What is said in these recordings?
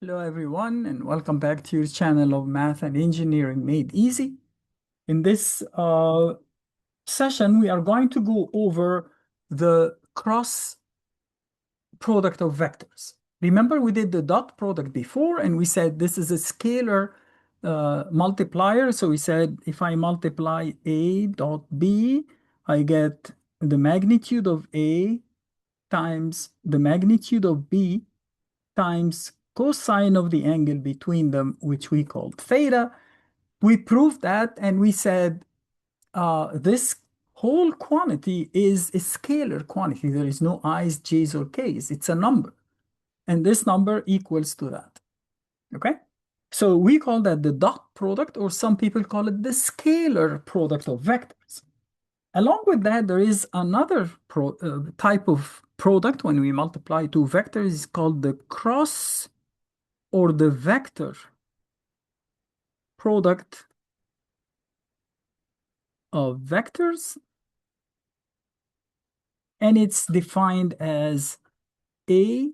Hello, everyone, and welcome back to your channel of Math and Engineering Made Easy. In this session, we are going to go over the cross product of vectors. Remember, we did the dot product before, and we said this is a scalar multiplier. So we said if I multiply A dot B, I get the magnitude of A times the magnitude of B times cosine of the angle between them, which we called theta. We proved that, and we said this whole quantity is a scalar quantity. There is no i's, j's, or k's. It's a number, and this number equals to that. Okay? So we call that the dot product, or some people call it the scalar product of vectors. Along with that, there is another type of product when we multiply two vectors. It's called the cross or the vector product of vectors, and it's defined as A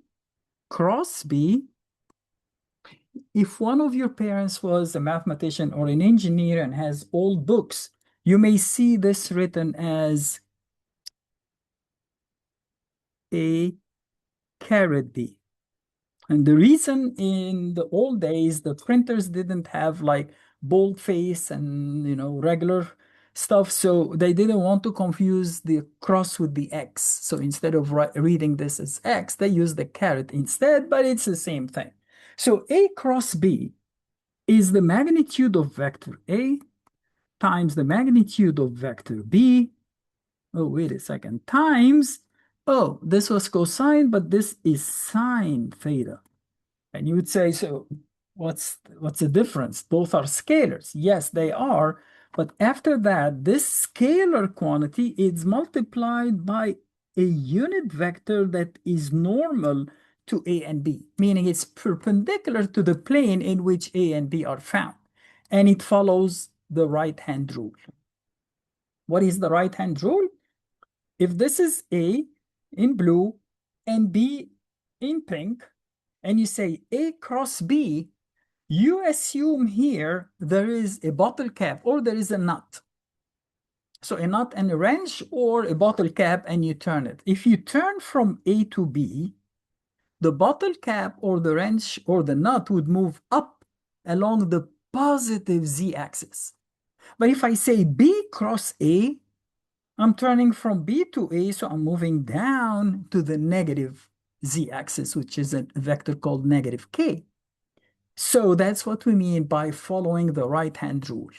cross B. If one of your parents was a mathematician or an engineer and has old books, you may see this written as A caret B. And the reason in the old days, the printers didn't have like boldface and, regular stuff. So they didn't want to confuse the cross with the X. So instead of reading this as X, they used the caret instead, but it's the same thing. So A cross B is the magnitude of vector A times the magnitude of vector B. Oh, wait a second. Times, oh, this was cosine, but this is sine theta. And you would say, so what's the difference? Both are scalars. Yes, they are. But after that, this scalar quantity is multiplied by a unit vector that is normal to A and B, meaning it's perpendicular to the plane in which A and B are found. And it follows the right-hand rule. What is the right-hand rule? If this is A in blue and B in pink, and you say A cross B, you assume here there is a bottle cap or there is a nut. So a nut and a wrench or a bottle cap, and you turn it. If you turn from A to B, the bottle cap or the wrench or the nut would move up along the positive z-axis. But if I say B cross A, I'm turning from B to A, so I'm moving down to the negative z-axis, which is a vector called negative k. So that's what we mean by following the right-hand rule.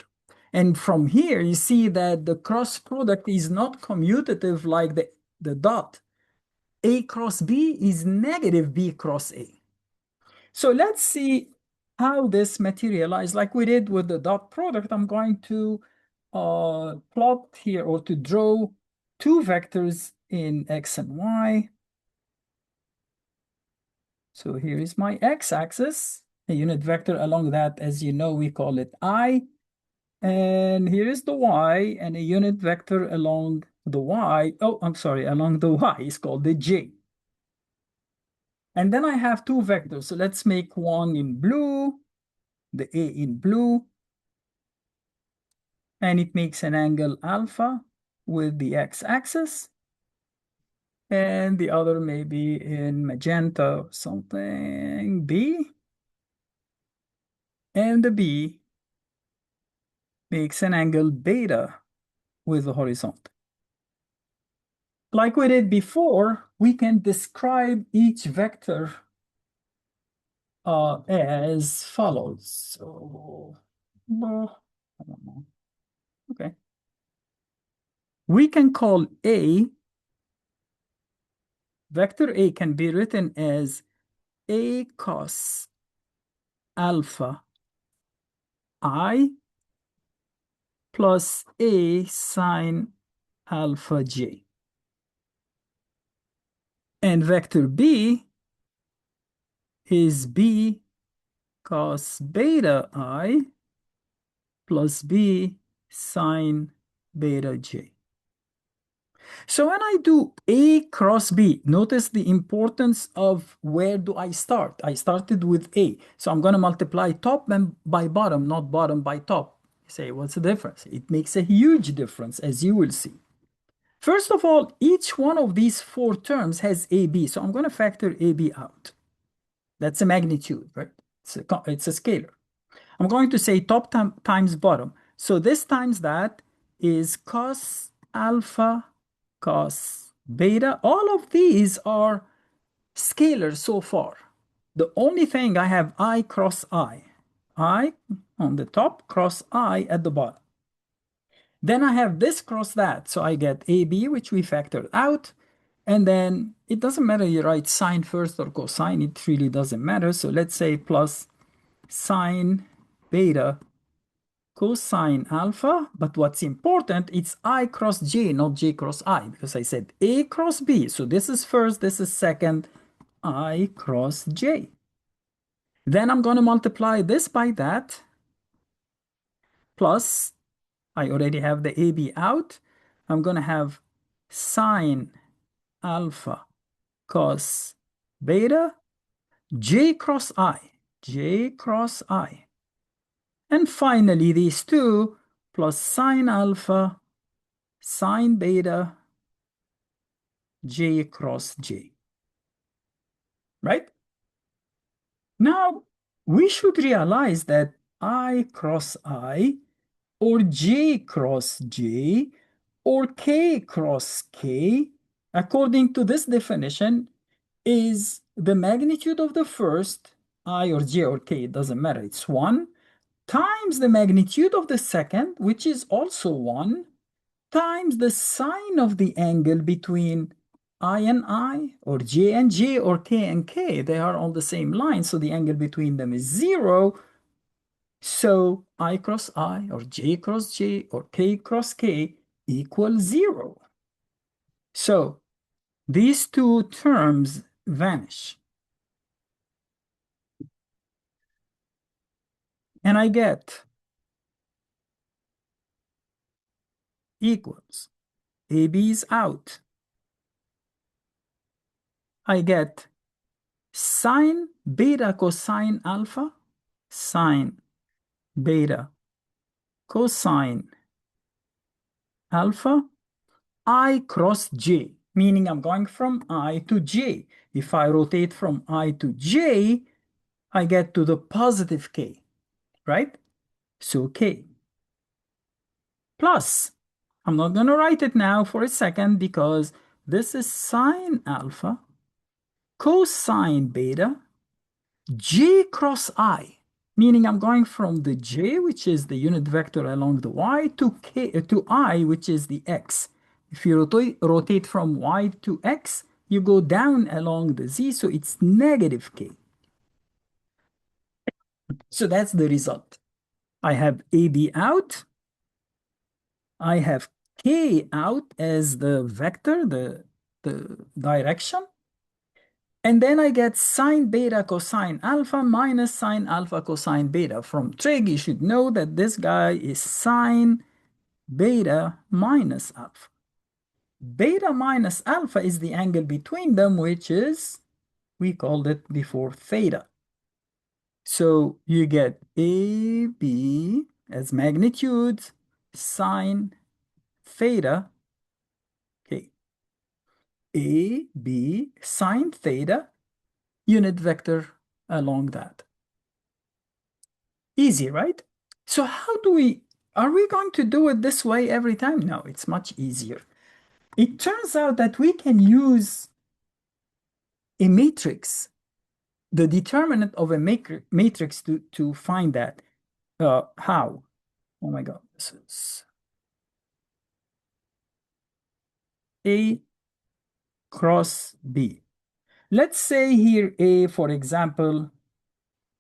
And from here, you see that the cross product is not commutative like the dot. A cross B is negative B cross A. So let's see how this materializes like we did with the dot product. I'm going to plot here or to draw two vectors in X and Y. So here is my x-axis, a unit vector along that, as you know, we call it I. And here is the y, and a unit vector along the y. Oh, I'm sorry, along the y is called the j. And then I have two vectors. So let's make one in blue, the A in blue. And it makes an angle alpha with the x-axis. And the other maybe in magenta or something, B. And the B makes an angle beta with the horizontal. Like we did before, we can describe each vector as follows. So, I don't know. Okay. We can call A, vector A can be written as A cos alpha I plus A sine alpha j. And vector B is B cos beta I plus B sine beta j. So when I do A cross B, notice the importance of where do I start? I started with A. So I'm going to multiply top and by bottom, not bottom by top. You say, what's the difference? It makes a huge difference, as you will see. First of all, each one of these four terms has AB. So I'm going to factor AB out. That's a magnitude, right? It's a scalar. I'm going to say top times bottom. So this times that is cos alpha, cos beta. All of these are scalars so far. The only thing I have I cross I on the top, cross I at the bottom. Then I have this cross that. So I get AB, which we factored out. And then it doesn't matter you write sine first or cosine. It really doesn't matter. So let's say plus sine beta cosine alpha, but what's important, it's I cross J, not J cross I, because I said A cross B. So this is first, this is second, I cross J. Then I'm going to multiply this by that, plus I already have the AB out. I'm going to have sine alpha cos beta, J cross I, J cross I. And finally, these two plus sine alpha, sine beta, J cross J, right? Now, we should realize that I cross I, or J cross J, or K cross K, according to this definition, is the magnitude of the first, I or J or K, it doesn't matter, it's 1, times the magnitude of the second, which is also 1, times the sine of the angle between I and I, or J and J, or K and K. They are on the same line, so the angle between them is 0. So I cross I, or J cross J, or K cross K equals 0. So these two terms vanish. And I get equals. AB is out. I get sine beta cosine alpha, sine beta cosine alpha, I cross J, meaning I'm going from I to J. If I rotate from I to J, I get to the positive K, right? So K plus, I'm not going to write it now for a second because this is sine alpha cosine beta J cross I, meaning I'm going from the J, which is the unit vector along the Y, to K to I, which is the X. If you rotate from Y to X, you go down along the Z, so it's negative K. So that's the result. I have AB out. I have K out as the vector, the direction. And then I get sine beta cosine alpha minus sine alpha cosine beta. From trig, you should know that this guy is sine beta minus alpha. Beta minus alpha is the angle between them, which is, we called it before, theta. So you get AB as magnitude sine theta, okay, AB sine theta, unit vector along that. Easy, right? So how do are we going to do it this way every time? No, it's much easier. It turns out that we can use a matrix, the determinant of a matrix to find that. How? Oh my God, this is A cross B. Let's say here A, for example,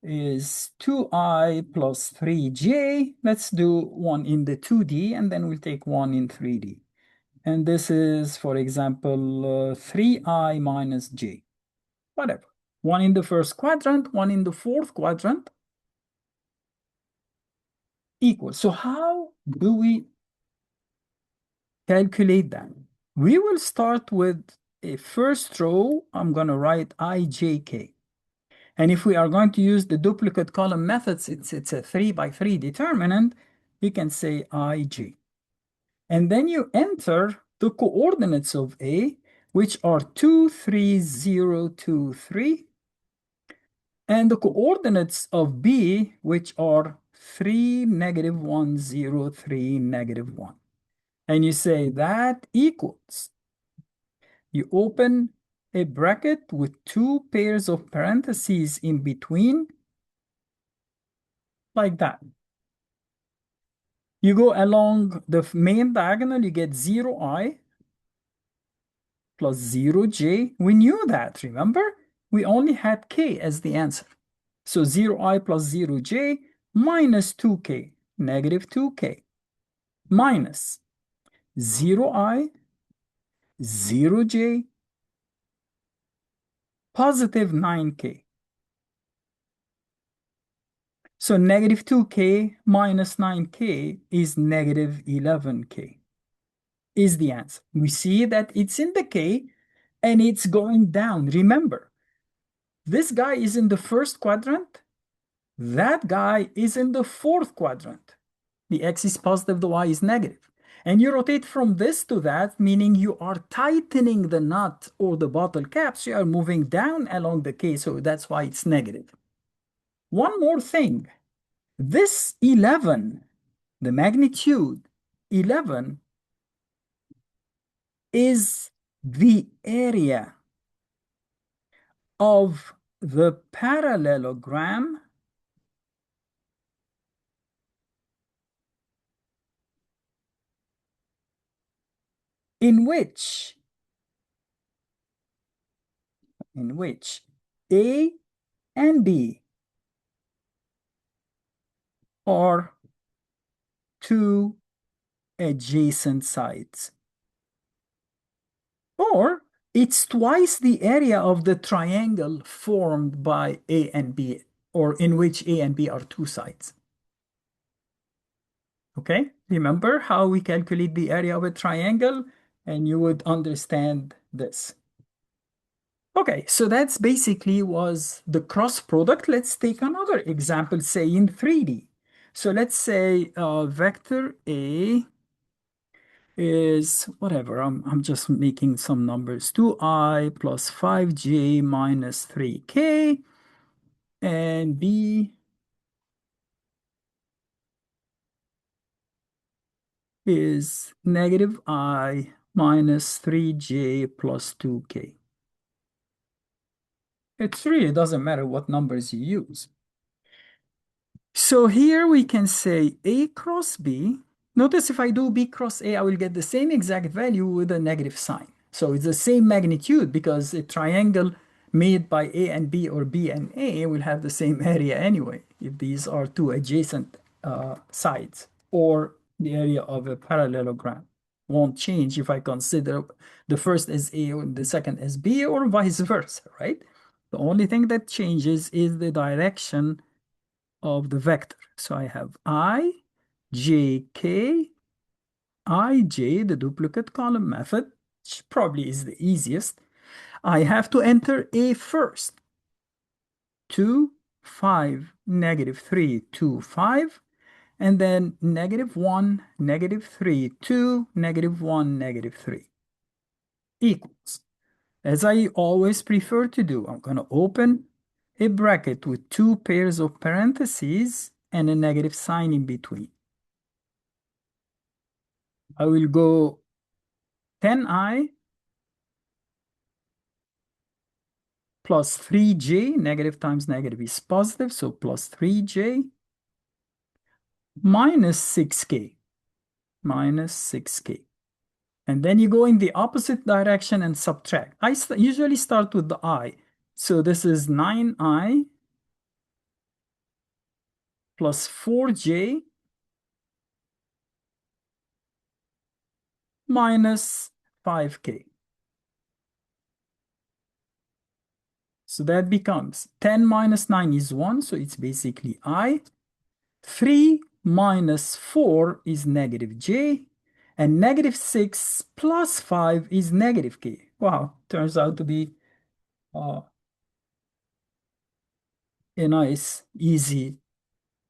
is 2I plus 3J. Let's do one in the 2D, and then we'll take one in 3D. And this is, for example, 3I minus J, whatever. One in the first quadrant, one in the fourth quadrant, equals. So how do we calculate that? We will start with a first row. I'm going to write ijk. And if we are going to use the duplicate column methods, it's a 3 by 3 determinant, we can say ij. And then you enter the coordinates of A, which are 2, 3, 0, 2, 3, and the coordinates of B, which are 3, negative 1, 0, 3, negative 1. And you say that equals, you open a bracket with two pairs of parentheses in between, like that. You go along the main diagonal, you get 0i plus 0j. We knew that, remember? We only had k as the answer. So 0i plus 0j minus 2k, negative 2k, minus 0i, 0j, positive 9k. So negative 2k minus 9k is negative 11k, is the answer. We see that it's in the k and it's going down. Remember, this guy is in the first quadrant. That guy is in the fourth quadrant. The x is positive, the y is negative. And you rotate from this to that, meaning you are tightening the nut or the bottle cap. So you are moving down along the k, so that's why it's negative. One more thing. This 11, the magnitude 11, is the area of the parallelogram in which A and B are two adjacent sides. Or it's twice the area of the triangle formed by A and B, or in which A and B are two sides. Okay, remember how we calculate the area of a triangle, and you would understand this. Okay, so that's basically was the cross product. Let's take another example, say in 3D. So let's say vector A is whatever, I'm just making some numbers, 2i plus 5j minus 3k, and B is negative I minus 3j plus 2k. It really doesn't matter what numbers you use. So here we can say A cross B. Notice if I do B cross A, I will get the same exact value with a negative sign. So it's the same magnitude because a triangle made by A and B or B and A will have the same area anyway, if these are two adjacent sides, or the area of a parallelogram won't change if I consider the first as A and the second as B, or vice versa, right? The only thing that changes is the direction of the vector. So I have I, j, k, I, j, the duplicate column method, which probably is the easiest. I have to enter A first. 2, 5, negative 3, 2, 5, and then negative 1, negative 3, 2, negative 1, negative 3 equals. As I always prefer to do, I'm going to open a bracket with two pairs of parentheses and a negative sign in between. I will go 10i plus 3j, negative times negative is positive, so plus 3j, minus 6k, minus 6k. And then you go in the opposite direction and subtract. I usually start with the I. So this is 9i plus 4j minus 5k. So that becomes 10 minus 9 is 1, so it's basically I. 3 minus 4 is negative j, And negative 6 plus 5 is negative k. Wow, turns out to be uh, a nice, easy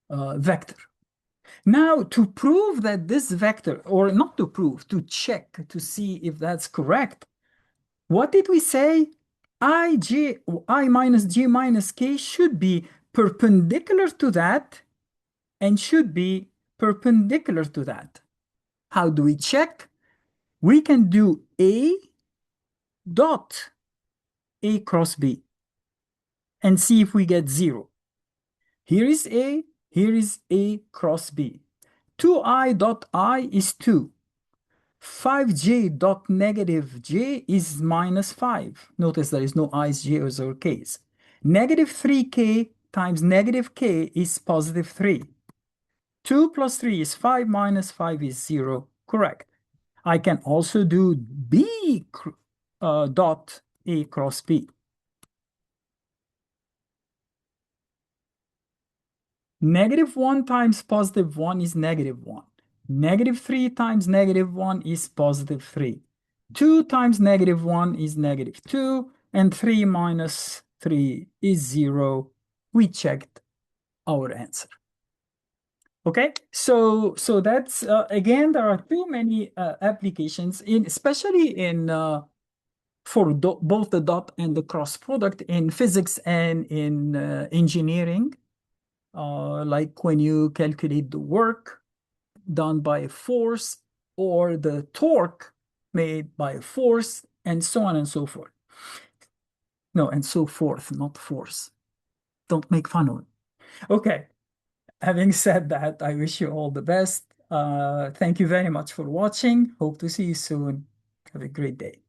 vector. Now, to prove that this vector, or not to prove, to check to see if that's correct, what did we say? I minus j minus k should be perpendicular to that and should be perpendicular to that. How do we check? We can do A dot A cross B and see if we get 0. Here is A cross B. 2I dot I is 2. 5j dot negative j is minus 5. Notice there is no i's, j's, or k's. Negative 3k times negative k is positive 3. 2 plus 3 is 5 minus 5 is 0. Correct. I can also do b dot a cross b. Negative 1 times positive 1 is negative 1. Negative 3 times negative 1 is positive 3. 2 times negative 1 is negative 2. And 3 minus 3 is 0. We checked our answer. Okay, so that's again, there are too many applications in, especially in for both the dot and the cross product in physics and in engineering. Like when you calculate the work done by a force or the torque made by a force, and so on and so forth. No, and so forth, not force. Don't make fun of it. Okay, having said that, I wish you all the best. Thank you very much for watching. Hope to see you soon. Have a great day.